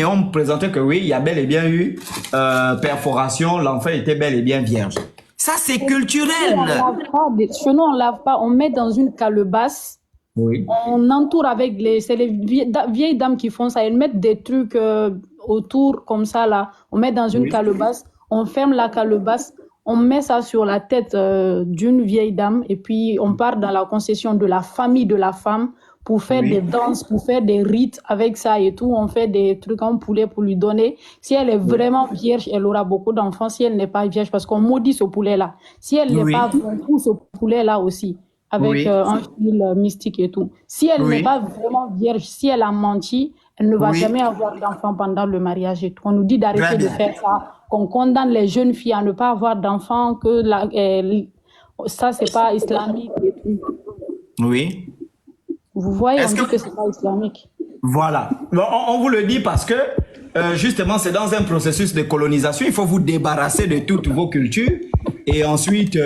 et on me présentait que oui, il y a bel et bien eu perforation, l'enfant était bel et bien vierge. Ça, c'est culturel. Chez nous, on lave pas, on met dans une calebasse. Oui. On entoure avec c'est les vieilles dames qui font ça. Elles mettent des trucs autour comme ça là. On met dans une calebasse, on ferme la calebasse, on met ça sur la tête d'une vieille dame et puis on part dans la concession de la famille de la femme pour faire des danses, pour faire des rites avec ça et tout. On fait des trucs en poulet pour lui donner. Si elle est vraiment vierge, elle aura beaucoup d'enfants. Si elle n'est pas vierge, parce qu'on maudit ce poulet-là. Si elle n'est pas, on pousse ce poulet-là aussi, avec un fil mystique et tout. Si elle n'est pas vraiment vierge, si elle a menti, elle ne va jamais avoir d'enfants pendant le mariage et tout. On nous dit d'arrêter de faire ça, qu'on condamne les jeunes filles à ne pas avoir d'enfants, que ça, c'est pas islamique et tout. Oui. Vous voyez, on dit que c'est pas islamique. Voilà. On vous le dit parce que, justement, c'est dans un processus de colonisation. Il faut vous débarrasser de toutes vos cultures. Et ensuite,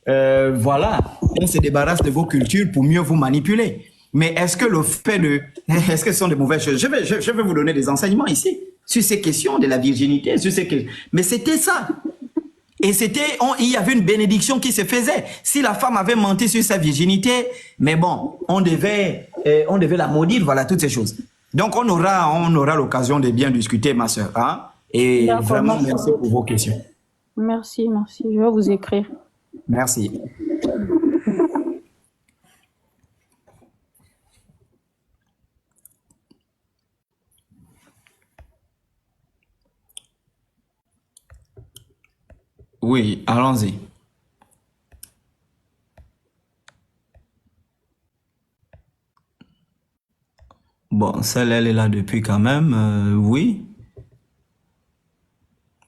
voilà, on se débarrasse de vos cultures pour mieux vous manipuler. Mais est-ce que le fait de... Est-ce que ce sont de mauvaises choses? Je vais vous donner des enseignements ici sur ces questions de la virginité. Mais c'était ça. Et il y avait une bénédiction qui se faisait. Si la femme avait menti sur sa virginité, mais bon, on devait la maudire, voilà, toutes ces choses. Donc, on aura l'occasion de bien discuter, ma soeur. Hein? Et vraiment, merci pour vos questions. Merci. Je vais vous écrire. Merci. Oui, allons-y. Bon, celle, elle est là depuis quand même, oui.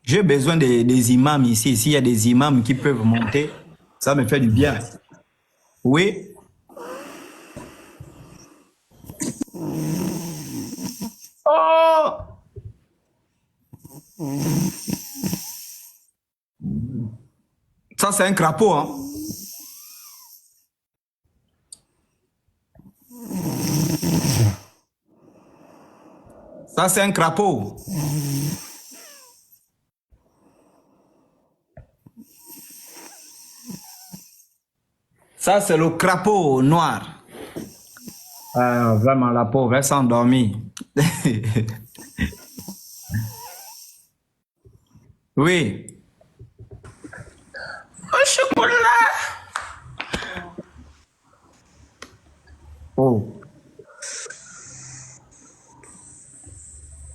J'ai besoin des imams ici. S'il y a des imams qui peuvent monter, ça me fait du bien. Oui. Oh! Ça, c'est un crapaud, hein? Ça, c'est un crapaud. Ça, c'est le crapaud noir. Vraiment, la pauvre, elle s'est endormie. Oui. Au chocolat. Oh.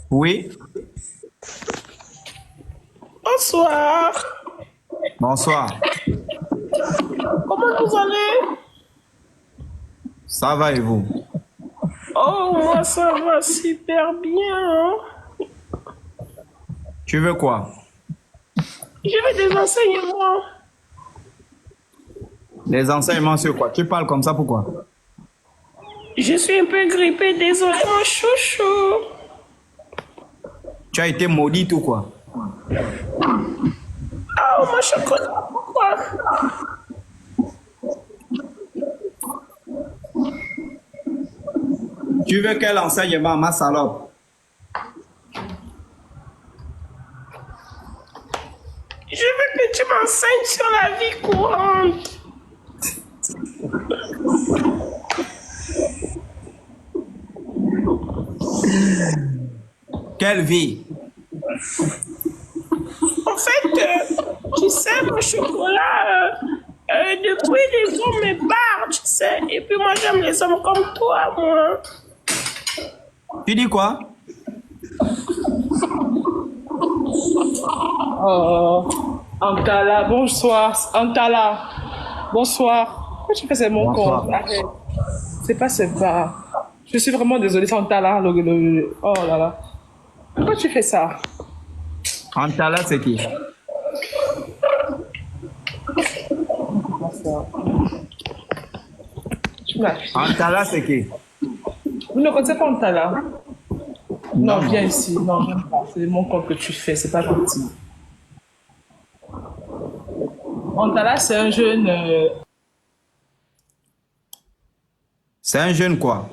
Oui. Bonsoir. Bonsoir. Comment vous allez? Ça va et vous? Oh, moi ça va super bien. Hein? Tu veux quoi? Je veux des enseignements. Des enseignements sur quoi? Tu parles comme ça, pourquoi? Je suis un peu grippée, désolé mon chouchou. Tu as été maudite ou quoi? Oh, mon chocolat, pourquoi? Tu veux quel enseignement, ma salope? Je veux que tu m'enseignes sur la vie courante. Quelle vie? En fait, tu sais, mon chocolat, depuis les hommes me barrent, tu sais. Et puis moi, j'aime les hommes comme toi, moi. Tu dis quoi? Oh, Antala, bonsoir. Antala, bonsoir. Pourquoi tu fais c'est mon compte? Arrête. C'est pas sympa. Je suis vraiment désolée, c'est Antala. Oh là là. Pourquoi tu fais ça? Antala, c'est qui? Tu m'as... Antala, c'est qui? Vous ne connaissez pas Antala? Non, viens ici. Non, j'aime pas. C'est mon compte que tu fais, c'est pas gentil. Antala, c'est un jeune... C'est un jeune quoi?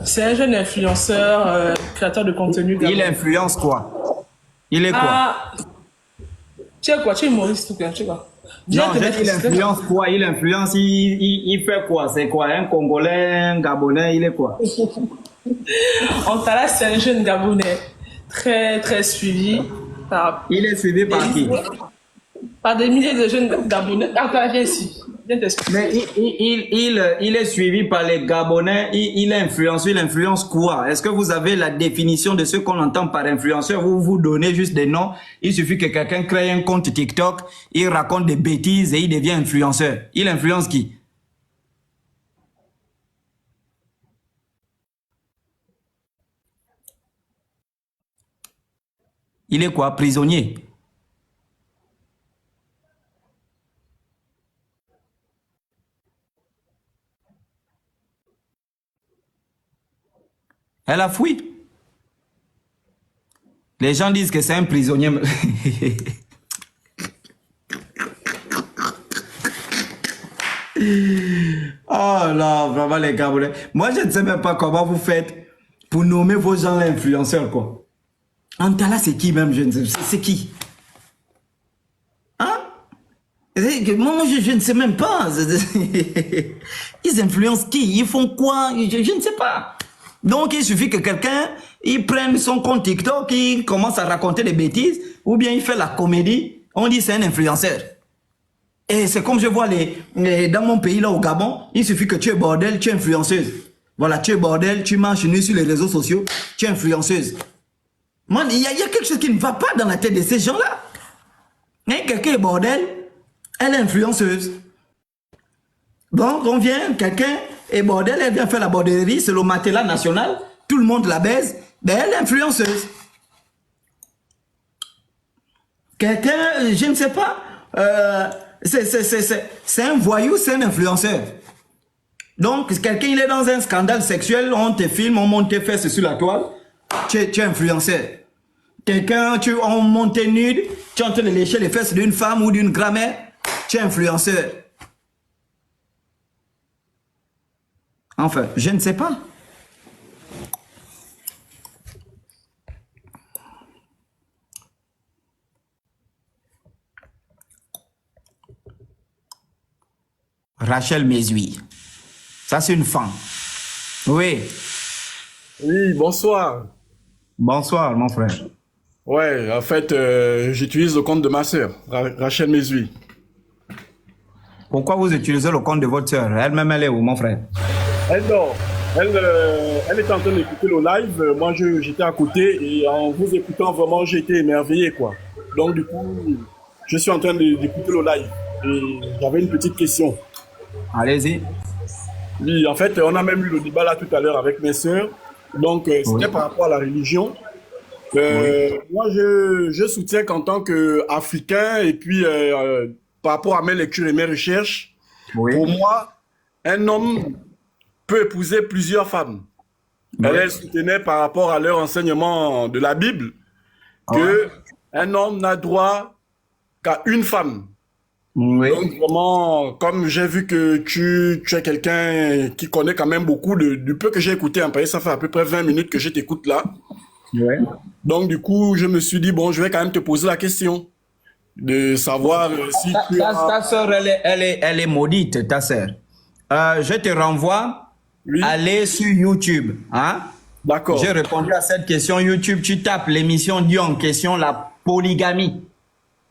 C'est un jeune influenceur, créateur de contenu. Il influence quoi? Il est quoi? Ah, tu es quoi? Tu es humoriste ou quoi? Tu es quoi? Viens Non, te mettre il ici. influence quoi? Il influence, il fait quoi? C'est quoi? Un Congolais, un Gabonais, il est quoi? Antala, c'est un jeune Gabonais très, très suivi Il est suivi par qui? par des milliers de jeunes Gabonais. Antala, viens ici. Viens t'expliquer. Mais il est suivi par les Gabonais, il influence quoi? Est-ce que vous avez la définition de ce qu'on entend par influenceur? Vous donnez juste des noms. Il suffit que quelqu'un crée un compte TikTok, il raconte des bêtises et il devient influenceur. Il influence qui? Il est quoi? Prisonnier? Elle a fui. Les gens disent que c'est un prisonnier. Oh là, vraiment les Gabonais. Moi, je ne sais même pas comment vous faites pour nommer vos gens influenceurs, quoi. Antala, c'est qui même? Je ne sais. C'est qui? Hein? Moi, je ne sais même pas. Ils influencent qui? Ils font quoi? Je ne sais pas. Donc, il suffit que quelqu'un, il prenne son compte TikTok, il commence à raconter des bêtises, ou bien il fait la comédie, on dit c'est un influenceur. Et c'est comme je vois dans mon pays, là, au Gabon, il suffit que tu es bordel, tu es influenceuse. Voilà, tu es bordel, tu marches nu sur les réseaux sociaux, tu es influenceuse. Man, il y a quelque chose qui ne va pas dans la tête de ces gens-là. Hein, quelqu'un est bordel, elle est influenceuse. Donc, on vient, quelqu'un est bordel, elle vient faire la bordellerie, c'est le matelas national, tout le monde la baise, ben elle est influenceuse. Quelqu'un, je ne sais pas, c'est un voyou, c'est un influenceur. Donc, quelqu'un, il est dans un scandale sexuel, on te filme, on monte tes fesses sur la toile, tu es influenceur. Quelqu'un, on monte tes nudes, tu es en train de lécher les fesses d'une femme ou d'une grand-mère, tu es influenceur. Enfin, je ne sais pas. Rachel Mézoui. Ça, c'est une femme. Oui. Oui, bonsoir. Bonsoir, mon frère. Ouais, en fait, j'utilise le compte de ma sœur, Rachel Mézoui. Pourquoi vous utilisez le compte de votre sœur? Elle-même, elle est où, mon frère? Elle dort. Elle était en train d'écouter le live. Moi, j'étais à côté et en vous écoutant, vraiment, j'ai été émerveillé, quoi. Donc, du coup, je suis en train d'écouter le live et j'avais une petite question. Allez-y. Oui, en fait, on a même eu le débat là tout à l'heure avec mes sœurs. Donc, c'était par rapport à la religion. Moi, je soutiens qu'en tant qu'Africain et puis par rapport à mes lectures et mes recherches, pour moi, un homme peut épouser plusieurs femmes. Elle soutenait par rapport à leur enseignement de la Bible que un homme n'a droit qu'à une femme. Donc vraiment, comme j'ai vu que tu es quelqu'un qui connaît quand même beaucoup du peu que j'ai écouté, parce que ça fait à peu près 20 minutes que je t'écoute là. Donc du coup, je me suis dit, bon, je vais quand même te poser la question de savoir si ta sœur, elle est maudite, ta sœur. Je te renvoie à aller sur YouTube. Hein? D'accord. J'ai répondu à cette question YouTube. Tu tapes l'émission Dieu en question, la polygamie.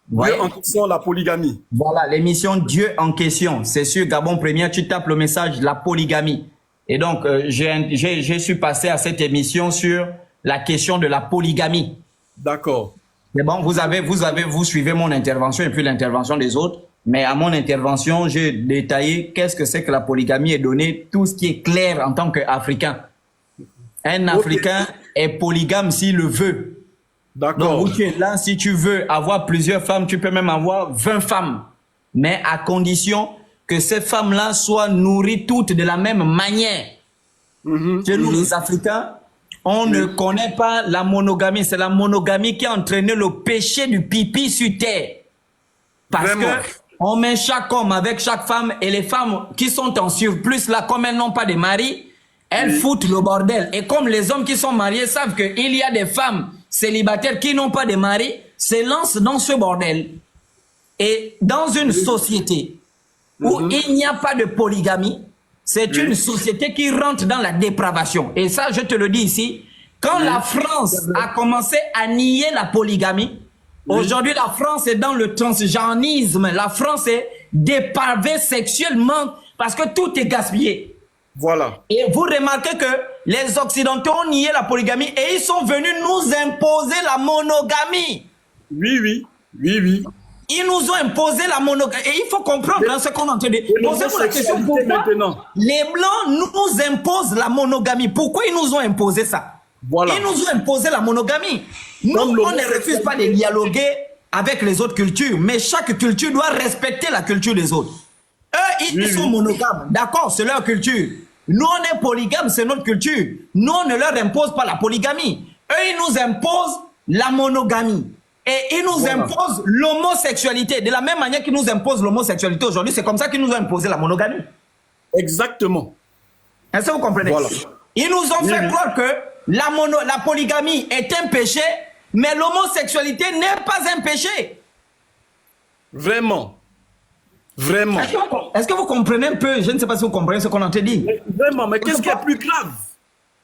Dieu en question, la polygamie. Voilà, l'émission Dieu en question. C'est sur Gabon Première, tu tapes le message la polygamie. Et donc, je suis passé à cette émission sur la question de la polygamie. D'accord. Mais bon, vous suivez mon intervention et puis l'intervention des autres. Mais à mon intervention, j'ai détaillé qu'est-ce que c'est que la polygamie et donné tout ce qui est clair en tant qu'Africain. Un Africain est polygame s'il le veut. D'accord. Donc, tu es là, si tu veux avoir plusieurs femmes, tu peux même avoir 20 femmes. Mais à condition que ces femmes-là soient nourries toutes de la même manière. Chez nous, les Africains, on ne connaît pas la monogamie. C'est la monogamie qui a entraîné le péché du pipi sur terre. Parce que on met chaque homme avec chaque femme et les femmes qui sont en surplus, là, comme elles n'ont pas de mari, elles foutent le bordel. Et comme les hommes qui sont mariés savent qu'il y a des femmes célibataires qui n'ont pas de mari, se lancent dans ce bordel. Et dans une société où il n'y a pas de polygamie, c'est une société qui rentre dans la dépravation. Et ça, je te le dis ici, quand la France a commencé à nier la polygamie, aujourd'hui la France est dans le transgenrisme, la France est dépravée sexuellement parce que tout est gaspillé. Voilà. Et vous remarquez que les Occidentaux ont nié la polygamie et ils sont venus nous imposer la monogamie. Oui. Ils nous ont imposé la monogamie. Et il faut comprendre ce qu'on entend de... Posez-vous la question, pourquoi les Blancs nous imposent la monogamie? Pourquoi ils nous ont imposé ça? Voilà. Ils nous ont imposé la monogamie. Nous, on ne refuse pas de dialoguer avec les autres cultures, mais chaque culture doit respecter la culture des autres. Eux, ils sont monogames. D'accord, c'est leur culture. Nous, on est polygames, c'est notre culture. Nous, on ne leur impose pas la polygamie. Eux, ils nous imposent la monogamie. Et ils nous imposent l'homosexualité. De la même manière qu'ils nous imposent l'homosexualité aujourd'hui, c'est comme ça qu'ils nous ont imposé la monogamie. Exactement. Est-ce que vous comprenez? Ils nous ont fait croire que la polygamie est un péché, mais l'homosexualité n'est pas un péché. Vraiment. Vraiment. Est-ce que vous comprenez un peu? Je ne sais pas si vous comprenez ce qu'on a dit. Vraiment, mais qu'est-ce qui est plus grave?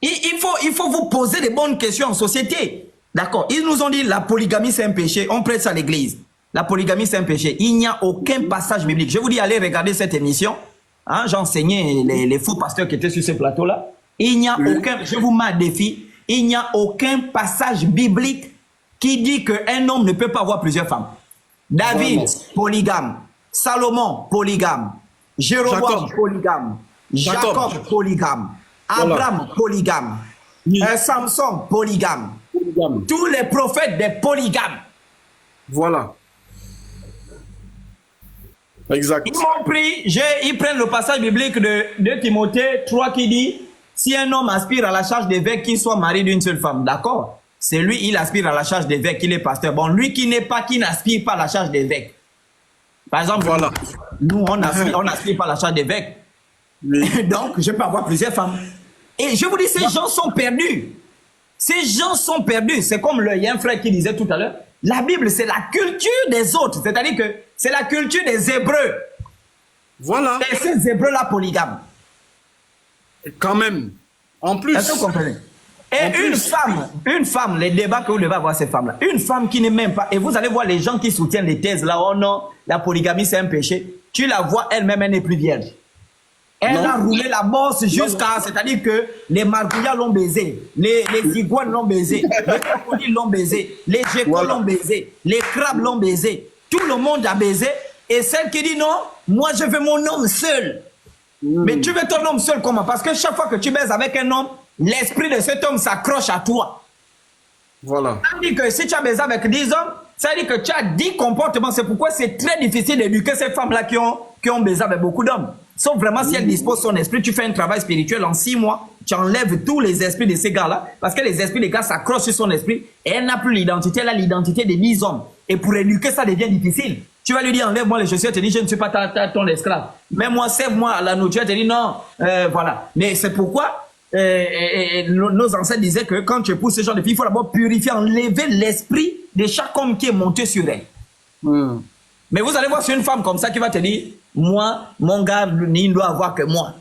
Il faut vous poser des bonnes questions en société. D'accord. Ils nous ont dit la polygamie c'est un péché. On prête ça à l'église. La polygamie c'est un péché. Il n'y a aucun passage biblique. Je vous dis, allez regarder cette émission. Hein, j'ai enseigné les faux pasteurs qui étaient sur ce plateau-là. Il n'y a aucun, je vous mets un défi, il n'y a aucun passage biblique qui dit qu'un homme ne peut pas avoir plusieurs femmes. David, polygame. Salomon, polygame. Jéroboam, polygame. Jacob, polygame. Abraham, polygame. Samson, polygame. Tous les prophètes des polygames. Voilà. Exact. Ils m'ont pris, ils prennent le passage biblique de Timothée 3 qui dit, si un homme aspire à la charge d'évêque, qu'il soit marié d'une seule femme, d'accord? C'est lui, il aspire à la charge d'évêque, il est pasteur. Bon, lui qui n'aspire pas à la charge d'évêque. Par exemple, nous, on n'aspire pas à la charge d'évêque. Donc, je peux avoir plusieurs femmes. Et je vous dis, ces gens sont perdus. Ces gens sont perdus. C'est comme il y a un frère qui disait tout à l'heure, la Bible, c'est la culture des autres. C'est-à-dire que c'est la culture des Hébreux. Voilà. Et ces Hébreux-là polygames. Quand même. En plus. Est-ce que vous comprenez? Et une femme, les débats que vous devez avoir ces femmes-là, une femme qui n'est même pas, et vous allez voir les gens qui soutiennent les thèses là, oh non, la polygamie c'est un péché, tu la vois elle-même, elle n'est plus vierge. Elle a roulé la bosse jusqu'à, c'est-à-dire que les margouillas l'ont baisé, les iguanes l'ont baisé, les crocodiles l'ont baisé, les geckos l'ont baisé, les crabes l'ont baisé, tout le monde a baisé, et celle qui dit non, moi je veux mon homme seul. Mais tu veux ton homme seul comment? Parce que chaque fois que tu baises avec un homme, l'esprit de cet homme s'accroche à toi. Voilà. Ça veut dire que si tu as baisé avec 10 hommes, ça veut dire que tu as 10 comportements. C'est pourquoi c'est très difficile d'éduquer ces femmes-là qui ont baisé avec beaucoup d'hommes. Sauf vraiment si elles disposent son esprit, tu fais un travail spirituel en 6 mois, tu enlèves tous les esprits de ces gars-là, parce que les esprits des gars s'accrochent sur son esprit, et elle n'a plus l'identité, elle a l'identité des 10 hommes. Et pour éduquer, ça devient difficile. Tu vas lui dire, enlève-moi les chaussures, elle te dit, je ne suis pas ton esclave. Mais moi, sève-moi à la nourriture, elle te dit, non, voilà. Mais c'est pourquoi nos ancêtres disaient que quand tu épouses ce genre de filles, il faut d'abord purifier, enlever l'esprit de chaque homme qui est monté sur elle. Mais vous allez voir sur une femme comme ça qui va te dire, moi, mon gars, il ne doit avoir que moi.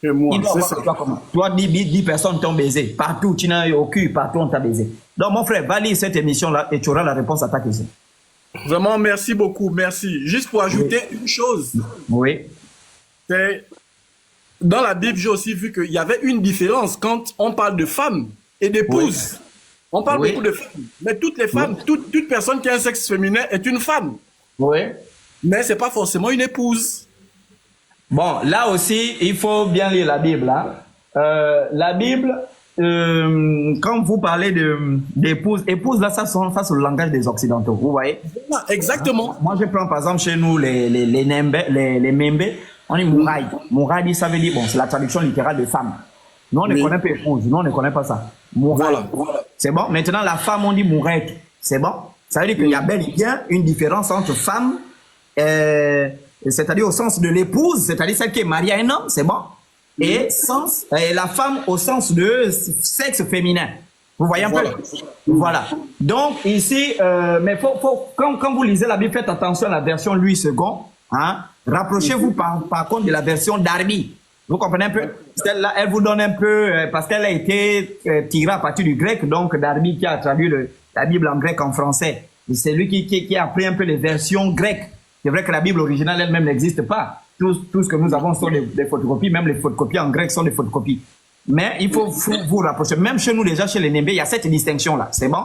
Que moi, il doit avoir que toi comme moi. Toi, 10 personnes t'ont baisé. Partout, tu n'as eu au cul, partout on t'a baisé. Donc mon frère, va lire cette émission-là et tu auras la réponse à ta question. Vraiment, merci beaucoup, merci. Juste pour ajouter une chose. Oui. C'est dans la Bible, j'ai aussi vu qu'il y avait une différence quand on parle de femmes et d'épouses. On parle beaucoup de femmes, mais toutes les femmes, toute personne qui a un sexe féminin est une femme. Oui. Mais c'est pas forcément une épouse. Bon, là aussi, il faut bien lire la Bible. Hein. La Bible, quand vous parlez d'épouse, épouse là, ça c'est le langage des Occidentaux, vous voyez? Exactement. Moi, je prends par exemple chez nous les Membe, on dit Mouraï. Mouraï, ça veut dire, bon, c'est la traduction littérale de femme. Nous, on ne connaît pas épouse, nous, on ne connaît pas ça. Mouraï. Voilà. C'est bon? Maintenant, la femme, on dit Mouraï. C'est bon? Ça veut dire qu'il y a bel et bien une différence entre femme, c'est-à-dire au sens de l'épouse, c'est-à-dire celle qui est mariée à un homme, c'est bon? et la femme au sens de sexe féminin. Vous voyez un peu? Voilà. Donc ici, mais quand vous lisez la Bible, faites attention à la version Louis II. Hein? Rapprochez-vous par contre de la version Darby. Vous comprenez un peu? Celle-là, elle vous donne un peu, parce qu'elle a été tirée à partir du grec, donc Darby qui a traduit la Bible en grec en français. C'est lui qui a pris un peu les versions grecques. C'est vrai que la Bible originale elle-même n'existe pas. Tout ce que nous avons sont des photocopies, même les photocopies en grec sont des photocopies. Mais il faut vous rapprocher. Même chez nous déjà, chez les Némbé, il y a cette distinction-là, c'est bon?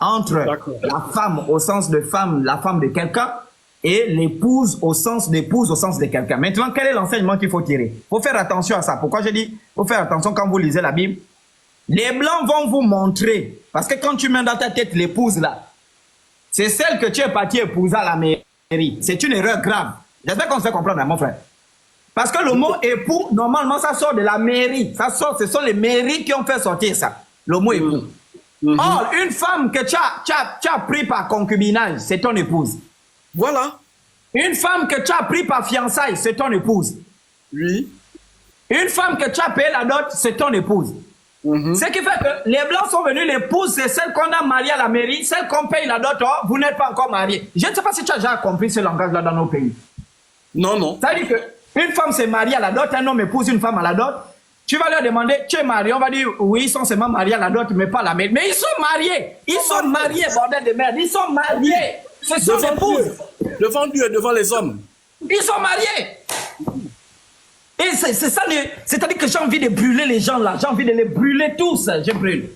Entre la femme au sens de femme, la femme de quelqu'un, et l'épouse au sens d'épouse au sens de quelqu'un. Maintenant, quel est l'enseignement qu'il faut tirer? Il faut faire attention à ça. Pourquoi je dis? Il faut faire attention quand vous lisez la Bible. Les Blancs vont vous montrer, parce que quand tu mets dans ta tête l'épouse là, c'est celle que tu es parti épouser à la mairie. C'est une erreur grave. J'espère qu'on se fait comprendre, mon frère. Parce que le mot époux, normalement, ça sort de la mairie. Ça sort, ce sont les mairies qui ont fait sortir ça. Le mot époux. Or, une femme que tu as pris par concubinage, c'est ton épouse. Voilà. Une femme que tu as pris par fiançailles, c'est ton épouse. Oui. Une femme que tu as payé la dot, c'est ton épouse. Ce qui fait que les Blancs sont venus, l'épouse, c'est celle qu'on a mariée à la mairie, celle qu'on paye la dot, oh, vous n'êtes pas encore marié. Je ne sais pas si tu as déjà compris ce langage-là dans nos pays. Non, non. Ça veut dire qu'une femme s'est mariée à la dot, un homme épouse une femme à la dot. Tu vas leur demander, tu es marié, on va dire, oui, ils sont seulement mariés à la dot, mais pas à la mairie. Mais ils sont mariés. Ils sont mariés, bordel de merde. Ils sont mariés. Ce sont des épouses. Devant Dieu et devant les hommes. Ils sont mariés. Et c'est ça, c'est-à-dire que j'ai envie de brûler les gens là. J'ai envie de les brûler tous. Je brûle.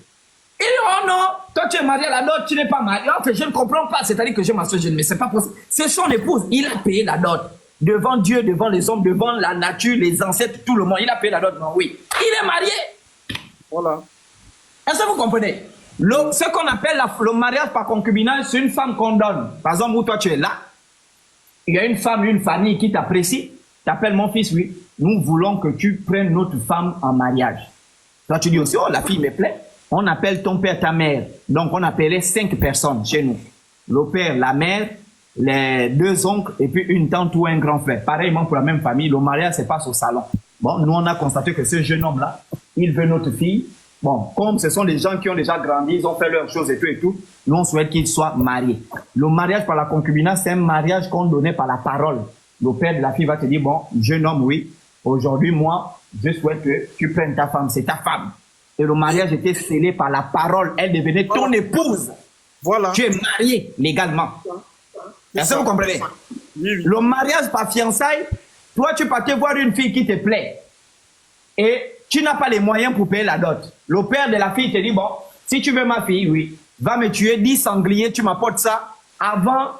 Et oh non, toi tu es marié à la dot, tu n'es pas marié. En fait, je ne comprends pas. C'est-à-dire que je m'assois, mais c'est pas possible. C'est son épouse. Il a payé la dot. Devant Dieu, devant les hommes, devant la nature, les ancêtres, tout le monde. Il a payé la dot. Non, oui. Il est marié. Voilà. Est-ce que vous comprenez? Ce qu'on appelle le mariage par concubinage, c'est une femme qu'on donne. Par exemple, où toi tu es là, il y a une femme, une famille qui t'apprécie, t'appelle mon fils, oui, nous voulons que tu prennes notre femme en mariage. Toi tu dis aussi, oh la fille me plaît, on appelle ton père, ta mère. Donc on appelait 5 personnes chez nous. Le père, la mère, les 2 oncles et puis une tante ou un grand frère. Pareillement pour la même famille, le mariage se passe au salon. Bon, nous on a constaté que ce jeune homme-là, il veut notre fille. Bon, comme ce sont des gens qui ont déjà grandi, ils ont fait leurs choses et tout, nous on souhaite qu'ils soient mariés. Le mariage par la concubinage, c'est un mariage qu'on donnait par la parole. Le père de la fille va te dire, bon, jeune homme, oui, aujourd'hui, moi, je souhaite que tu prennes ta femme, c'est ta femme. Et le mariage était scellé par la parole, elle devenait ton épouse. Voilà. Tu es marié légalement. Est-ce que vous comprenez? Oui, oui. Le mariage par fiançailles, toi tu partais voir une fille qui te plaît. Et tu n'as pas les moyens pour payer la dot. Le père de la fille te dit, bon, si tu veux ma fille, oui, va me tuer 10 sangliers, tu m'apportes ça avant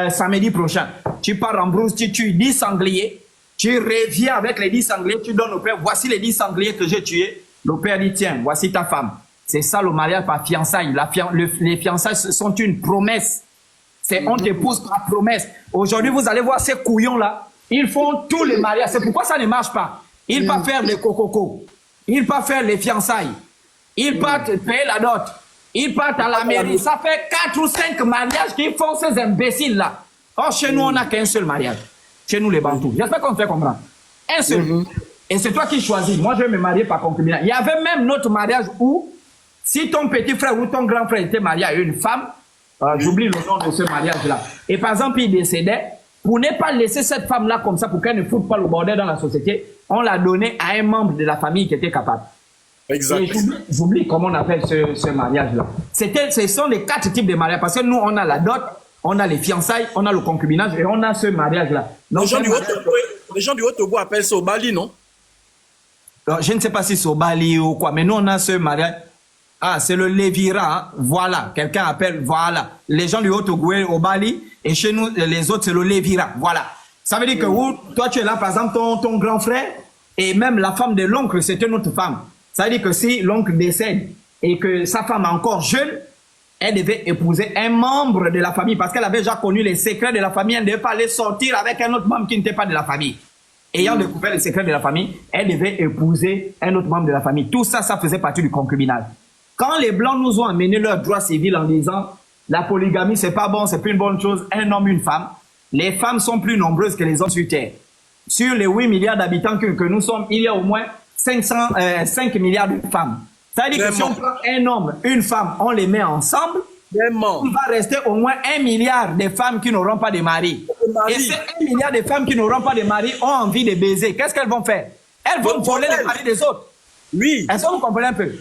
samedi prochain. Tu pars en brousse, tu tues 10 sangliers, tu reviens avec les 10 sangliers, tu donnes au père, voici les 10 sangliers que j'ai tués. Le père dit, tiens, voici ta femme. C'est ça le mariage par fiançailles. Les fiançailles sont une promesse. On t'épouse par promesse. Aujourd'hui, vous allez voir ces couillons-là, ils font tous les mariages. C'est pourquoi ça ne marche pas. Ils partent faire les cococos. Ils partent faire les fiançailles. Ils partent payer la dot. Ils partent à la mairie. Ça fait 4 ou 5 mariages qu'ils font ces imbéciles-là. Or, chez nous, on n'a qu'un seul mariage. Chez nous, les Bantous. J'espère qu'on fait comprendre. Un seul. Et c'est toi qui choisis. Moi, je vais me marier par concubinage. Il y avait même notre mariage où, si ton petit frère ou ton grand frère était marié à une femme, j'oublie le nom de ce mariage-là. Et par exemple, il décédait. Pour ne pas laisser cette femme-là comme ça, pour qu'elle ne foute pas le bordel dans la société, on l'a donné à un membre de la famille qui était capable. Exact. J'oublie comment on appelle ce mariage-là. Ce sont les 4 types de mariages. Parce que nous, on a la dot, on a les fiançailles, on a le concubinage et on a ce mariage-là. Les gens du Haut-Togo appellent ça au Bali, non? Alors, je ne sais pas si c'est au Bali ou quoi, mais nous, on a ce mariage. Ah, c'est le Lévira, hein? Voilà. Quelqu'un appelle, voilà. Les gens du Haut-Togo au Bali, et chez nous, les autres, c'est le Lévira. Voilà. Ça veut dire que où, toi, tu es là, par exemple, ton grand frère, et même la femme de l'oncle, c'était notre femme. Ça veut dire que si l'oncle décède, et que sa femme est encore jeune, elle devait épouser un membre de la famille, parce qu'elle avait déjà connu les secrets de la famille, elle ne devait pas aller sortir avec un autre membre qui n'était pas de la famille. Ayant découvert les secrets de la famille, elle devait épouser un autre membre de la famille. Tout ça, ça faisait partie du concubinage. Quand les Blancs nous ont amené leur droit civil en disant la polygamie, c'est pas bon, c'est plus une bonne chose, un homme, une femme, les femmes sont plus nombreuses que les hommes sur Terre. Sur les 8 milliards d'habitants que nous sommes, il y a au moins 5 milliards de femmes. Ça veut dire que si on prend un homme, une femme, on les met ensemble, Vraiment. il va rester au moins 1 milliard de femmes qui n'auront pas de mari. Et ces 1 milliard de femmes qui n'auront pas de mari ont envie de baiser. Qu'est-ce qu'elles vont faire? Elles vont voler les maris des autres. Oui. Est-ce que vous comprenez un peu?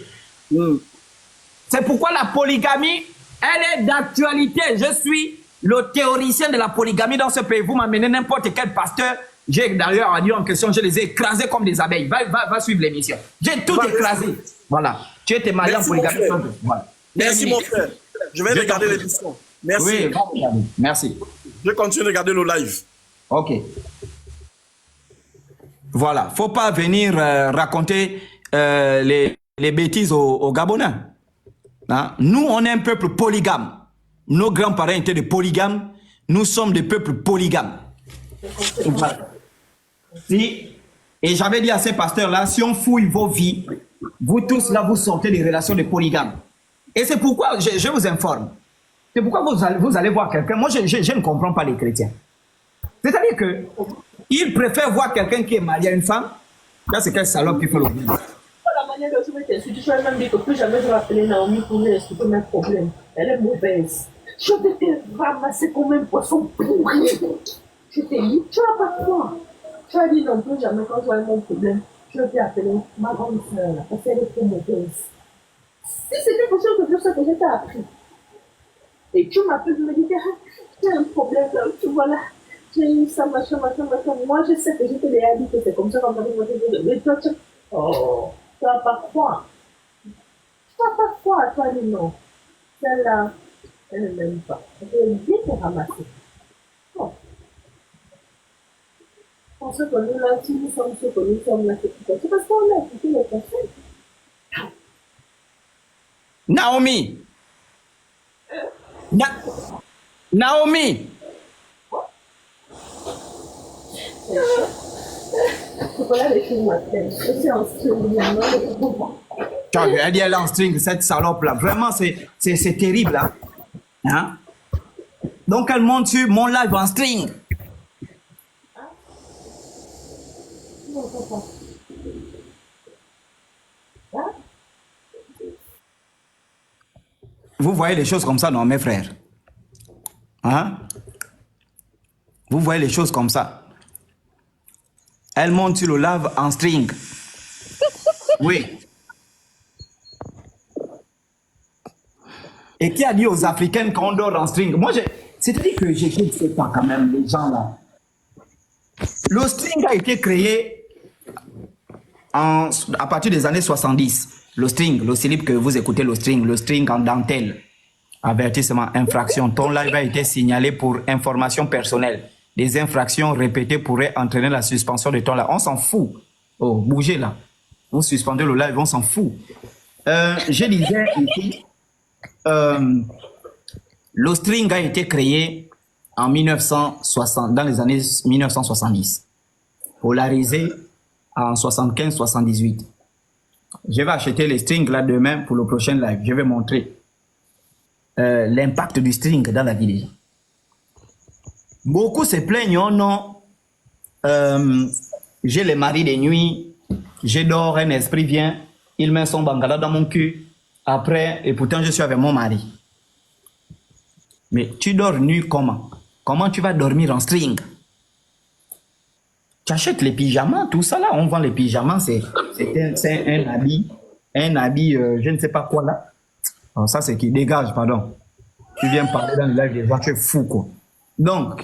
C'est pourquoi la polygamie, elle est d'actualité. Je suis le théoricien de la polygamie dans ce pays. Vous m'amenez n'importe quel pasteur. J'ai d'ailleurs dit en question, je les ai écrasés comme des abeilles. Va suivre l'émission. J'ai tout écrasé. Voilà. Tu étais marié en polygamie. Voilà. Merci mon frère. Je vais regarder l'émission. Merci. Oui, merci. Je continue de regarder le live. Ok. Voilà. Faut pas venir raconter les bêtises aux Gabonais. Hein? Nous, on est un peuple polygame. Nos grands-parents étaient des polygames. Nous sommes des peuples polygames. Voilà. Et j'avais dit à ces pasteurs-là, si on fouille vos vies, vous tous là, vous sortez des relations de polygames. Et c'est pourquoi je vous informe. C'est pourquoi vous allez voir quelqu'un. Moi, je ne comprends pas les chrétiens. C'est-à-dire que ils préfèrent voir quelqu'un qui est marié à une femme. Là, c'est quel salope qui fait le boulot. La manière dont tu veux t'insulter, tu vas même dire que plus jamais je vais appeler Naomi pour lui expliquer mes problèmes. Elle est mauvaise. Je vais te ramasser comme un poisson pourri. Je t'ai dit, tu vas pas croire. Tu as dit non plus jamais quand tu as mon problème. Je vais t'appeler ma grande soeur, parce qu'elle est trop mauvaise. Si c'était possible que je sais que je t'ai appris. Et tu m'appelles, tu me dis, tu as un problème là, tu vois là. J'ai eu ça, machin. Moi, je sais que je t'ai déjà dit que c'est comme ça quand on dit, mais toi, tu vas pas croire. Tu vas pas croire, toi, dis non. Celle-là, elle ne m'aime pas. Elle est bien te ramasser. Non. On se connaît là, si nous sommes ceux que nous sommes là, c'est parce qu'on a écouté les conseils. Naomi! Naomi! Voilà les filles m'appellent. Je suis en string. Elle dit elle est en string, cette salope-là. Vraiment, c'est terrible. Hein? Donc, elle monte sur mon live en string. Non, papa. Vous voyez les choses comme ça, non, mes frères? Hein? Vous voyez les choses comme ça? Elle monte sur le live en string. Oui. Et qui a dit aux Africains qu'on dort en string? Moi, c'est-à-dire que j'écoute ce temps quand même, les gens là. Le string a été créé à partir des années 70. Le string, le slip que vous écoutez, le string en dentelle. Avertissement, infraction. Ton live a été signalé pour information personnelle. Des infractions répétées pourraient entraîner la suspension de ton live. On s'en fout. Oh, bougez là. Vous suspendez le live, on s'en fout. Je disais ici, le string a été créé en 1960, dans les années 1970. Polarisé en 75-78. Je vais acheter les strings là demain pour le prochain live. Je vais montrer l'impact du string dans la vie des gens. Beaucoup se plaignent, oh non, j'ai les maris de nuit, je dors, un esprit vient, il met son bangala dans mon cul, après, et pourtant je suis avec mon mari. Mais tu dors nu comment? Comment tu vas dormir en string? Tu achètes les pyjamas, tout ça là, on vend les pyjamas, c'est un habit, je ne sais pas quoi là. Alors ça c'est qui dégage, pardon. Tu viens parler dans le live des gens, tu es fou quoi. Donc,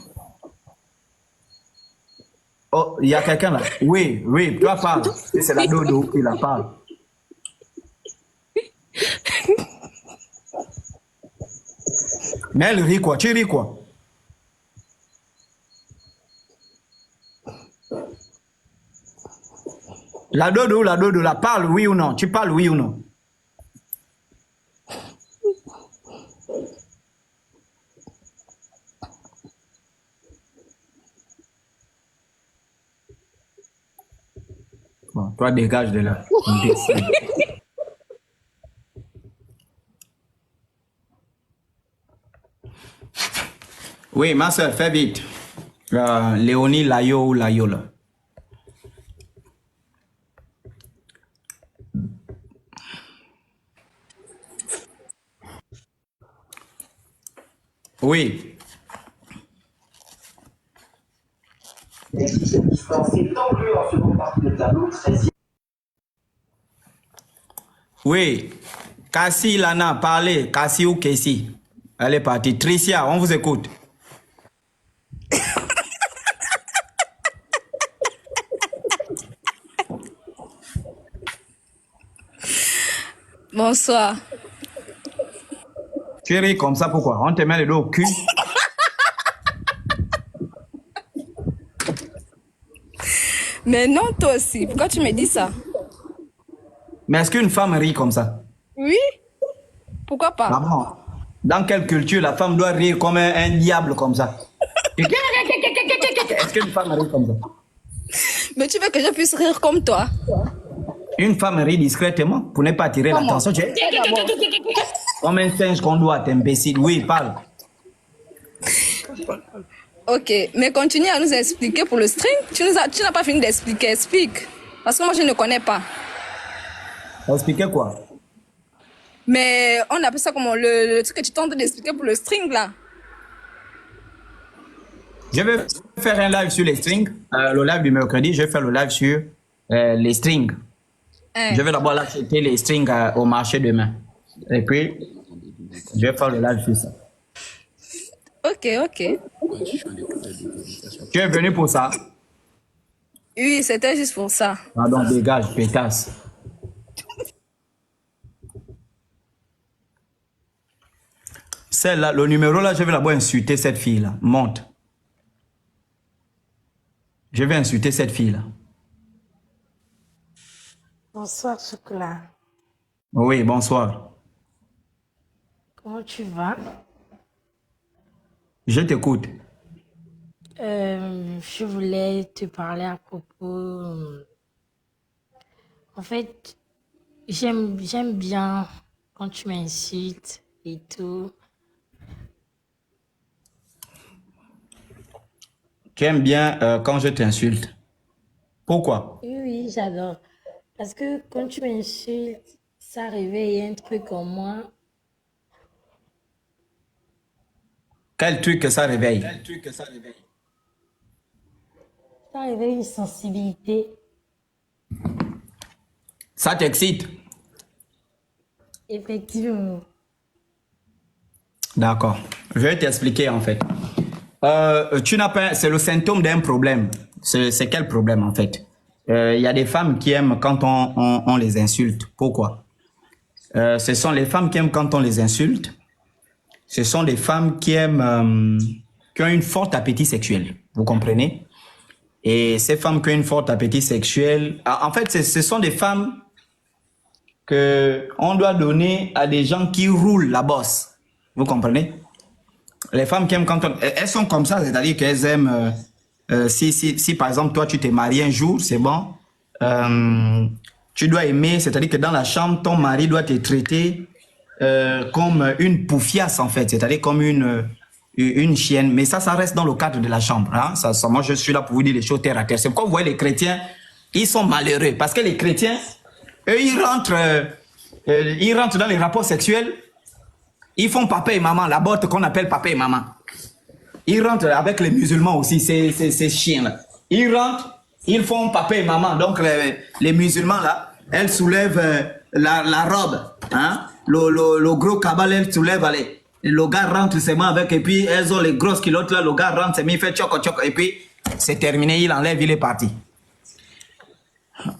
oh, il y a quelqu'un là. Oui, toi parle. C'est la dodo qui la parle. Mais elle rit quoi? Tu ris quoi? La dodo, la parle oui ou non? Tu parles oui ou non? Bon, toi dégage de là. Oui, ma soeur, fais vite. Léonie Layo ou Layo là. Oui. Oui. Cassie, Lana, parlez. Cassie ou Cassie? Elle est partie. Tricia, on vous écoute. Bonsoir. Tu ris comme ça, pourquoi? On te met les dos au cul. Mais non, toi aussi. Pourquoi tu me dis ça? Mais est-ce qu'une femme rit comme ça? Oui. Pourquoi pas? Ah bon? Dans quelle culture la femme doit rire comme un diable comme ça? Est-ce qu'une femme rit comme ça? Mais tu veux que je puisse rire comme toi? Une femme rit discrètement pour ne pas attirer Comment? l'attention. Comme un singe qu'on doit, t'es imbécile. Oui, parle. Ok, mais continue à nous expliquer pour le string. Tu n'as pas fini d'expliquer. Explique. Parce que moi, je ne connais pas. Expliquez quoi? Mais on appelle ça comment le truc que tu tentes d'expliquer pour le string là. Je vais faire un live sur les strings. Le live du mercredi, je vais faire le live sur les strings. Hein. Je vais d'abord acheter les strings au marché demain. Et puis, je vais faire le live sur ça. Ok, ok. Tu es venu pour ça? Oui, c'était juste pour ça. Pardon, dégage, pétasse. Celle-là, le numéro là, je vais d'abord insulter cette fille-là. Monte. Je vais insulter cette fille-là. Bonsoir, Chocolat. Oui, bonsoir. Comment tu vas? Je t'écoute. Je voulais te parler à propos. En fait, j'aime bien quand tu m'insultes et tout. Tu aimes bien quand je t'insulte. Pourquoi? Oui, oui, j'adore. Parce que quand tu m'insultes, ça réveille un truc en moi. Quel truc que ça réveille? Ça réveille une sensibilité. Ça t'excite? Effectivement. D'accord. Je vais t'expliquer en fait. Tu n'as pas, c'est le symptôme d'un problème. C'est quel problème en fait? Il y a des femmes qui aiment quand on les insulte. Pourquoi? Ce sont les femmes qui aiment quand on les insulte. Ce sont des femmes qui aiment, qui ont une forte appétit sexuel. Vous comprenez? Et ces femmes qui ont une forte appétit sexuel, en fait, ce sont des femmes que on doit donner à des gens qui roulent la bosse. Vous comprenez? Les femmes qui aiment quand on... Elles sont comme ça, c'est-à-dire qu'elles aiment... si par exemple, toi, tu t'es marié un jour, c'est bon. Tu dois aimer, c'est-à-dire que dans la chambre, ton mari doit te traiter comme une poufiasse, en fait. C'est-à-dire comme une chienne. Mais ça reste dans le cadre de la chambre. Hein? Moi, je suis là pour vous dire les choses terre à terre. C'est pourquoi vous voyez les chrétiens, ils sont malheureux. Parce que les chrétiens, eux, ils rentrent dans les rapports sexuels. Ils font papa et maman, la botte qu'on appelle papa et maman. Ils rentrent avec les musulmans aussi, ces chiens-là. Ils rentrent, ils font papa et maman. Donc, les musulmans, là, elles soulèvent la robe. Hein? Le gros cabal, elles soulèvent, allez. Le gars rentre seulement avec, et puis elles ont les grosses culottes, là. Le gars rentre seulement, il fait tchoc, tchoc, et puis c'est terminé, il enlève, il est parti.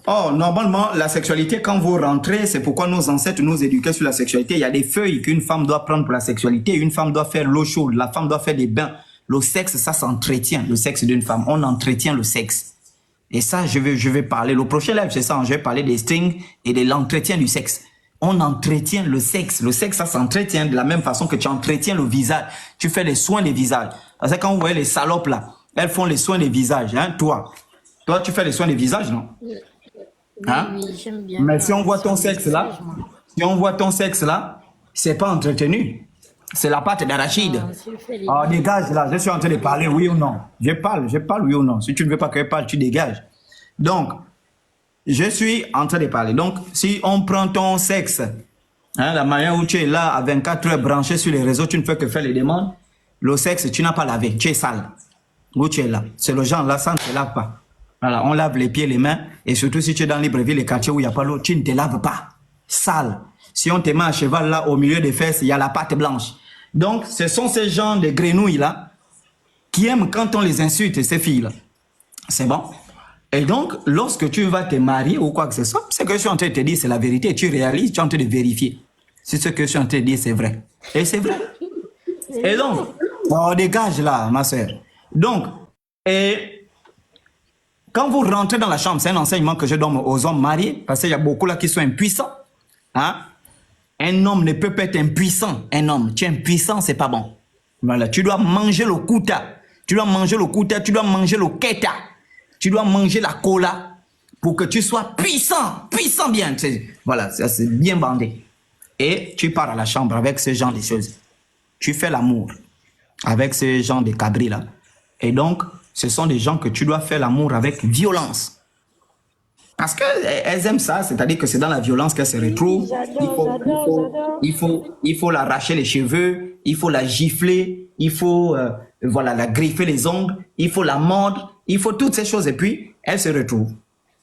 Oh, normalement, la sexualité, quand vous rentrez, c'est pourquoi nos ancêtres nous éduquaient sur la sexualité. Il y a des feuilles qu'une femme doit prendre pour la sexualité. Une femme doit faire l'eau chaude, la femme doit faire des bains. Le sexe, ça s'entretient, le sexe d'une femme. On entretient le sexe. Et ça, je vais parler. Le prochain live, c'est ça. Je vais parler des strings et de l'entretien du sexe. On entretient le sexe. Le sexe, ça s'entretient de la même façon que tu entretiens le visage. Tu fais les soins des visages. Parce que quand vous voyez les salopes là, elles font les soins des visages. Hein, toi, tu fais les soins des visages, non? Hein? Oui, j'aime bien. Mais si on voit ton sexe là, c'est pas entretenu. C'est la pâte d'arachide. Oh, dégage là, je suis en train de parler, oui ou non. Je parle, oui ou non. Si tu ne veux pas que je parle, tu dégages. Donc, je suis en train de parler. Donc, si on prend ton sexe, hein, la manière où tu es là à 24 heures branché sur les réseaux, tu ne fais que faire les demandes. le sexe, tu n'as pas lavé, tu es sale. Où tu es là. C'est le genre là, ça ne se lave pas. Voilà, on lave les pieds, les mains, et surtout si tu es dans Libreville, les quartiers où il n'y a pas l'eau, tu ne te laves pas. Sale. Si on te met à cheval là, au milieu des fesses, il y a la pâte blanche. Donc, ce sont ces gens de grenouilles là qui aiment quand on les insulte, ces filles là. C'est bon? Et donc, lorsque tu vas te marier ou quoi que ce soit, ce que je suis en train de te dire, c'est la vérité. Tu réalises, tu es en train de vérifier si ce que je suis en train de dire, c'est vrai. Et c'est vrai. Et donc, on dégage là, ma soeur. Donc, et quand vous rentrez dans la chambre, c'est un enseignement que je donne aux hommes mariés, parce qu'il y a beaucoup là qui sont impuissants. Hein? Un homme ne peut pas être impuissant. Un homme, tu es impuissant, c'est pas bon. Voilà, tu dois manger le kouta. Tu dois manger le kouta, tu dois manger le keta. Tu dois manger la cola pour que tu sois puissant. Puissant bien. Voilà, ça c'est bien bandé. Et tu pars à la chambre avec ce genre de choses. Tu fais l'amour avec ce genre de cabris là. Et donc, ce sont des gens que tu dois faire l'amour avec violence. Parce qu'elles aiment ça, c'est-à-dire que c'est dans la violence qu'elles se retrouvent. Il faut l'arracher les cheveux, il faut la gifler, il faut voilà, la griffer les ongles, il faut la mordre, il faut toutes ces choses. Et puis, elles se retrouvent.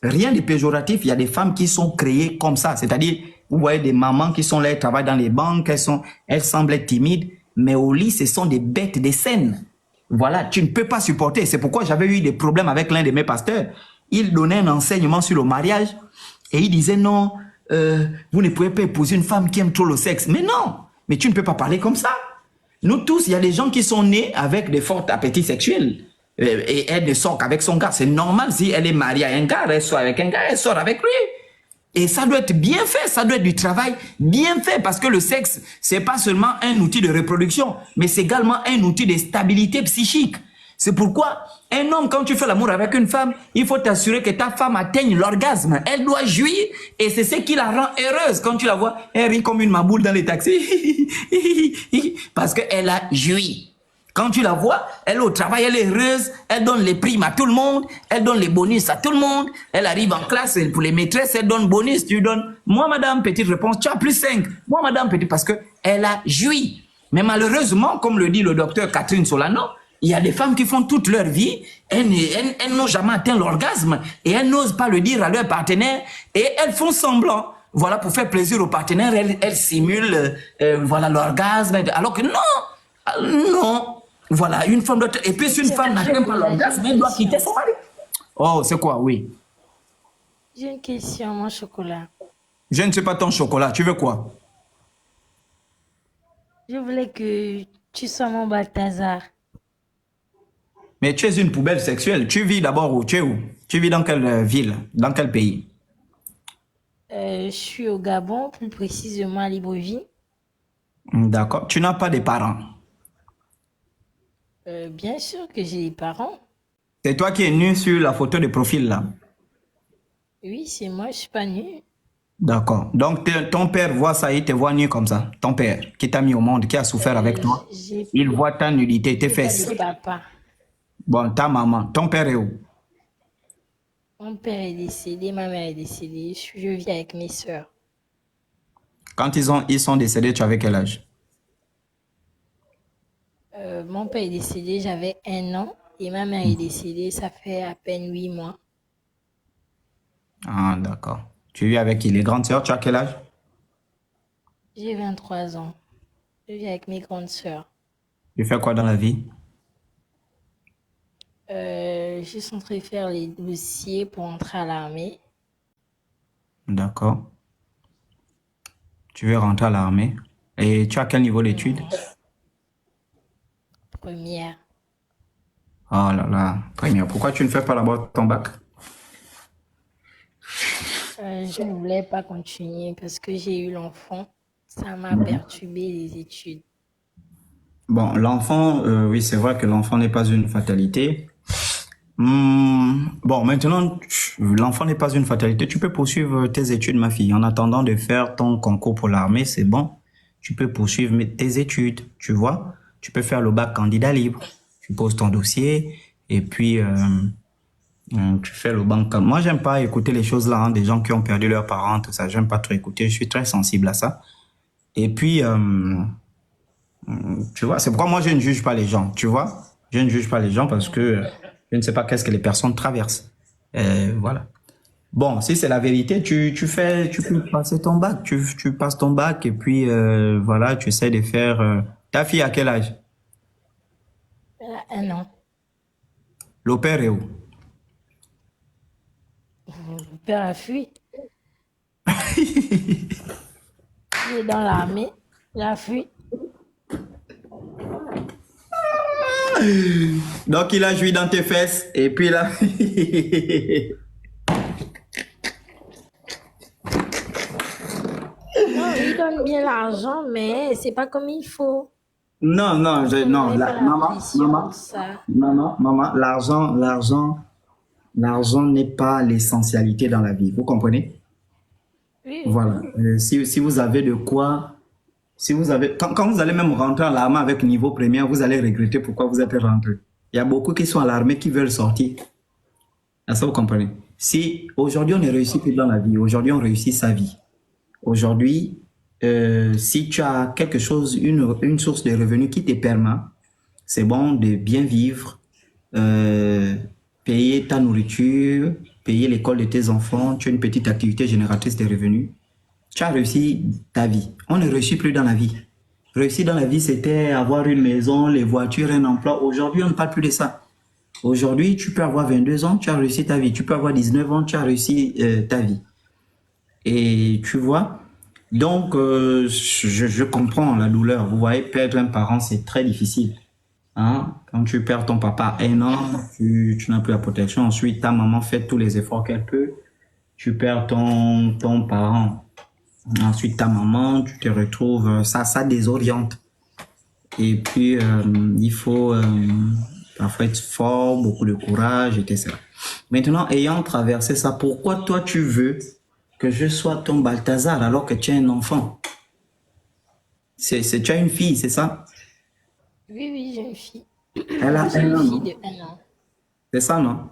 Rien de péjoratif, il y a des femmes qui sont créées comme ça. C'est-à-dire, vous voyez des mamans qui sont là, elles travaillent dans les banques, elles semblent être timides, mais au lit, ce sont des bêtes des scènes. Voilà, tu ne peux pas supporter. C'est pourquoi j'avais eu des problèmes avec l'un de mes pasteurs. Il donnait un enseignement sur le mariage et il disait non, vous ne pouvez pas épouser une femme qui aime trop le sexe. Mais non, mais tu ne peux pas parler comme ça. Nous tous, il y a des gens qui sont nés avec des forts appétits sexuels et elle ne sort qu'avec son gars. C'est normal si elle est mariée à un gars, elle sort avec un gars, elle sort avec lui. Et ça doit être bien fait, ça doit être du travail bien fait parce que le sexe, c'est pas seulement un outil de reproduction, mais c'est également un outil de stabilité psychique. C'est pourquoi un homme, quand tu fais l'amour avec une femme, il faut t'assurer que ta femme atteigne l'orgasme. Elle doit jouir et c'est ce qui la rend heureuse. Quand tu la vois, elle rit comme une maboule dans les taxis parce qu'elle a joui. Quand tu la vois, elle est au travail, elle est heureuse, elle donne les primes à tout le monde, elle donne les bonus à tout le monde, elle arrive en classe pour les maîtresses, elle donne bonus, tu donnes, moi madame, petite réponse, tu as plus 5, moi madame, petite, parce qu'elle a joui. Mais malheureusement, comme le dit le docteur Catherine Solano, il y a des femmes qui font toute leur vie, elles n'ont jamais atteint l'orgasme et elles n'osent pas le dire à leur partenaire et elles font semblant. Voilà, pour faire plaisir au partenaire, elles simulent voilà, l'orgasme, alors que non, non. Voilà, une femme doit... Et puis si une femme n'atteint pas l'orgasme, elle doit quitter son mari. Oh, c'est quoi, oui. J'ai une question, mon chocolat. Je ne sais pas ton chocolat, tu veux quoi? Je voulais que tu sois mon Balthazar. Mais tu es une poubelle sexuelle. Tu vis d'abord où? Tu es où? Tu vis dans quelle ville? Dans quel pays? Je suis au Gabon, plus précisément à Libreville. D'accord. Tu n'as pas de parents? Bien sûr que j'ai des parents. C'est toi qui es nu sur la photo de profil là? Oui, c'est moi, je suis pas nue. D'accord. Donc ton père voit ça, il te voit nu comme ça. Ton père qui t'a mis au monde, qui a souffert avec toi. Il voit ta nudité, tes fesses. Papa. Bon, ta maman. Ton père est où? Mon père est décédé, ma mère est décédée. Je vis avec mes sœurs. Quand ils sont décédés, tu avais quel âge? Mon père est décédé, j'avais 1 an. Et ma mère est décédée, ça fait à peine 8 mois. Ah, d'accord. Tu vis avec qui? Les grandes sœurs, tu as quel âge? J'ai 23 ans. Je vis avec mes grandes sœurs. Tu fais quoi dans la vie? Je suis censée faire les dossiers pour entrer à l'armée. D'accord. Tu veux rentrer à l'armée. Et tu as quel niveau d'études? Première. Oh là là, première. Pourquoi tu ne fais pas d'abord ton bac? Je ne voulais pas continuer parce que j'ai eu l'enfant. Ça m'a perturbé les études. Bon, l'enfant, oui, c'est vrai que l'enfant n'est pas une fatalité. Bon, maintenant, l'enfant n'est pas une fatalité. Tu peux poursuivre tes études, ma fille. En attendant de faire ton concours pour l'armée, c'est bon. Tu peux poursuivre tes études, tu vois. Tu peux faire le bac candidat libre. Tu poses ton dossier et puis tu fais le bac. Moi, j'aime pas écouter les choses là, hein, des gens qui ont perdu leurs parents, tout ça. J'aime pas trop écouter. Je suis très sensible à ça. Et puis, Tu vois, c'est pourquoi moi, je ne juge pas les gens, tu vois. Je ne juge pas les gens parce que je ne sais pas qu'est-ce que les personnes traversent. Voilà. Bon, si c'est la vérité, tu peux passer ton bac, tu passes ton bac et puis voilà, tu essaies de faire. Ta fille à quel âge? Elle a 1 an. Le père est où? Le père a fui. Il est dans l'armée. Il a fui. Donc il a joui dans tes fesses et puis là. Non, il donne bien l'argent, mais c'est pas comme il faut. Non, non, non, On fait la maman, pression, ça. maman, l'argent n'est pas l'essentialité dans la vie. Vous comprenez? Oui, Voilà. Si vous avez de quoi, si vous avez, quand vous allez même rentrer à l'armée avec niveau premier, vous allez regretter pourquoi vous êtes rentré. Il y a beaucoup qui sont à l'armée qui veulent sortir. Est-ce que vous comprenez? Si aujourd'hui on ne réussit plus dans la vie, aujourd'hui on réussit sa vie. Aujourd'hui, si tu as quelque chose, une source de revenus qui te permet, c'est bon de bien vivre, payer ta nourriture, payer l'école de tes enfants, tu as une petite activité génératrice de revenus, tu as réussi ta vie. On ne réussit plus dans la vie. Réussir dans la vie, c'était avoir une maison, les voitures, un emploi. Aujourd'hui, on ne parle plus de ça. Aujourd'hui, tu peux avoir 22 ans, tu as réussi ta vie. Tu peux avoir 19 ans, tu as réussi ta vie. Et tu vois, donc je comprends la douleur. Vous voyez, perdre un parent, c'est très difficile. Hein? Quand tu perds ton papa 1 an, tu n'as plus la protection. Ensuite, ta maman fait tous les efforts qu'elle peut. Tu perds ton parent. Ensuite, ta maman, tu te retrouves, ça désoriente. Et puis, il faut parfois être fort, beaucoup de courage, etc. Maintenant, ayant traversé ça, pourquoi toi tu veux que je sois ton Balthazar alors que tu es un enfant? Tu as une fille, c'est ça? oui, oui, j'ai une fille. Elle a J'ai 1 une an, fille non? de 1 an. C'est ça, non?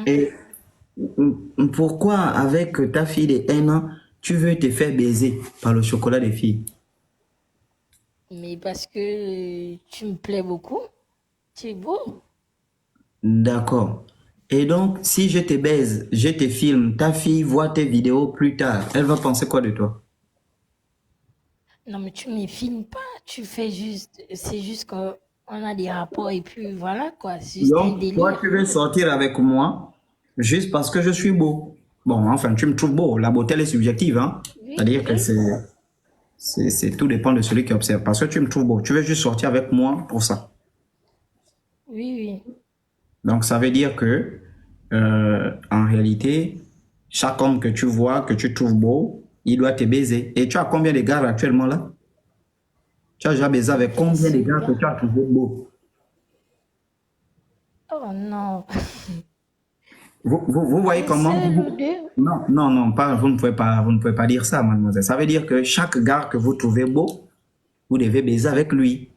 Et pourquoi avec ta fille de 1 an, tu veux te faire baiser par le chocolat des filles? Mais parce que tu me plais beaucoup. Tu es beau. D'accord. Et donc, si je te baise, je te filme, ta fille voit tes vidéos plus tard, elle va penser quoi de toi? Non, mais tu me filmes pas. Tu fais juste. C'est juste qu'on a des rapports et puis voilà quoi. C'est juste un Donc, toi, délire. tu veux sortir avec moi juste parce que je suis beau. Bon, enfin, tu me trouves beau. La beauté, elle est subjective, hein. Oui, C'est-à-dire que oui. tout dépend de celui qui observe. Parce que tu me trouves beau. Tu veux juste sortir avec moi pour ça. Oui, oui. Donc, ça veut dire que, en réalité, chaque homme que tu vois, que tu trouves beau, il doit te baiser. Et tu as combien de gars actuellement là? Tu as déjà baisé avec combien de gars que tu as trouvé beau? Oh non. Vous voyez Un comment? seul ou deux. Non, non, non, pas, vous ne pouvez pas dire ça, mademoiselle. Ça veut dire que chaque gars que vous trouvez beau, vous devez baiser avec lui.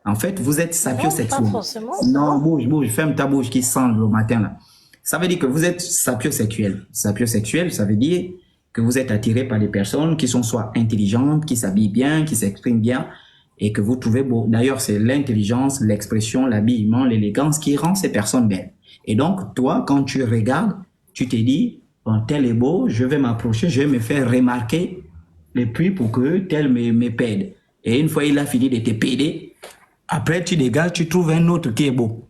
En fait, vous êtes Non, pas sapiosexuel. forcément. Non, bouge, ferme ta bouche qui sent le matin là. Ça veut dire que vous êtes sapiosexuel. Sapiosexuel, ça veut dire que vous êtes attiré par des personnes qui sont soit intelligentes, qui s'habillent bien, qui s'expriment bien et que vous trouvez beau. D'ailleurs, c'est l'intelligence, l'expression, l'habillement, l'élégance qui rend ces personnes belles. Et donc, toi, quand tu regardes, tu te dis, bon, tel est beau, je vais m'approcher, je vais me faire remarquer et puis pour que tel me pède. Et une fois il a fini de te péder, après tu dégages, tu trouves un autre qui est beau.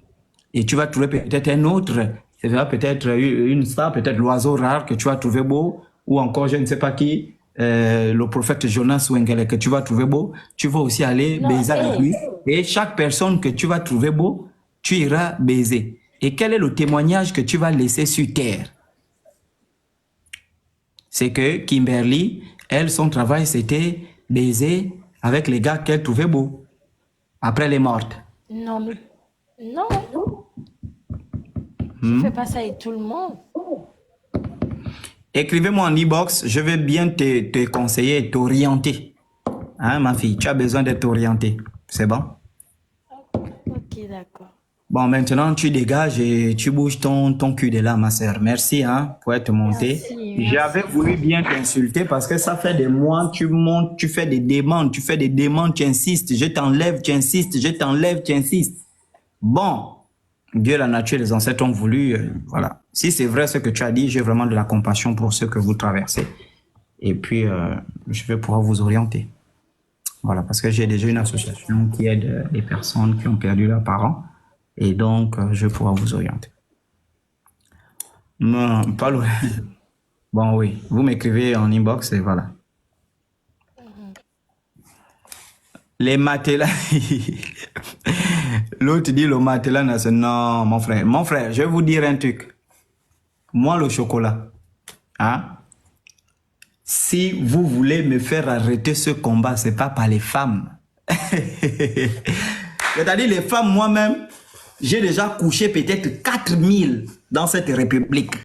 Et tu vas trouver peut-être un autre, c'est peut-être une star, peut-être l'oiseau rare que tu vas trouver beau, ou encore je ne sais pas qui, le prophète Jonas Wengele que tu vas trouver beau. Tu vas aussi aller Non, baiser avec hey. lui. Et chaque personne que tu vas trouver beau, tu iras baiser. Et quel est le témoignage que tu vas laisser sur terre? C'est que Kimberly, elle, son travail, c'était baiser avec les gars qu'elle trouvait beaux. Après, elle est morte. Non, mais non. Je fais pas ça avec tout le monde. Écrivez-moi en e-box, je vais bien te conseiller et t'orienter. Hein, ma fille, tu as besoin d'être orientée. C'est bon? Ok, d'accord. Bon, maintenant, tu dégages et tu bouges ton cul de là, ma sœur. Merci hein, pour être montée. Merci. J'avais voulu bien t'insulter parce que ça fait des mois, tu montes, tu fais des demandes, tu insistes, je t'enlève, tu insistes, je t'enlève, tu insistes. Bon, Dieu, la nature, les ancêtres ont voulu, voilà. Si c'est vrai ce que tu as dit, j'ai vraiment de la compassion pour ce que vous traversez. Et puis, je vais pouvoir vous orienter. Voilà, parce que j'ai déjà une association qui aide les personnes qui ont perdu leurs parents. Et donc, je vais pouvoir vous orienter. Non, pas loin. Bon, oui, vous m'écrivez en inbox et voilà. Les matelas. L'autre dit le matelas national. Non, mon frère. Mon frère, je vais vous dire un truc. Moi, le chocolat. Hein? Si vous voulez me faire arrêter ce combat, c'est pas par les femmes. C'est-à-dire les femmes, moi-même, j'ai déjà couché peut-être 4000 dans cette république.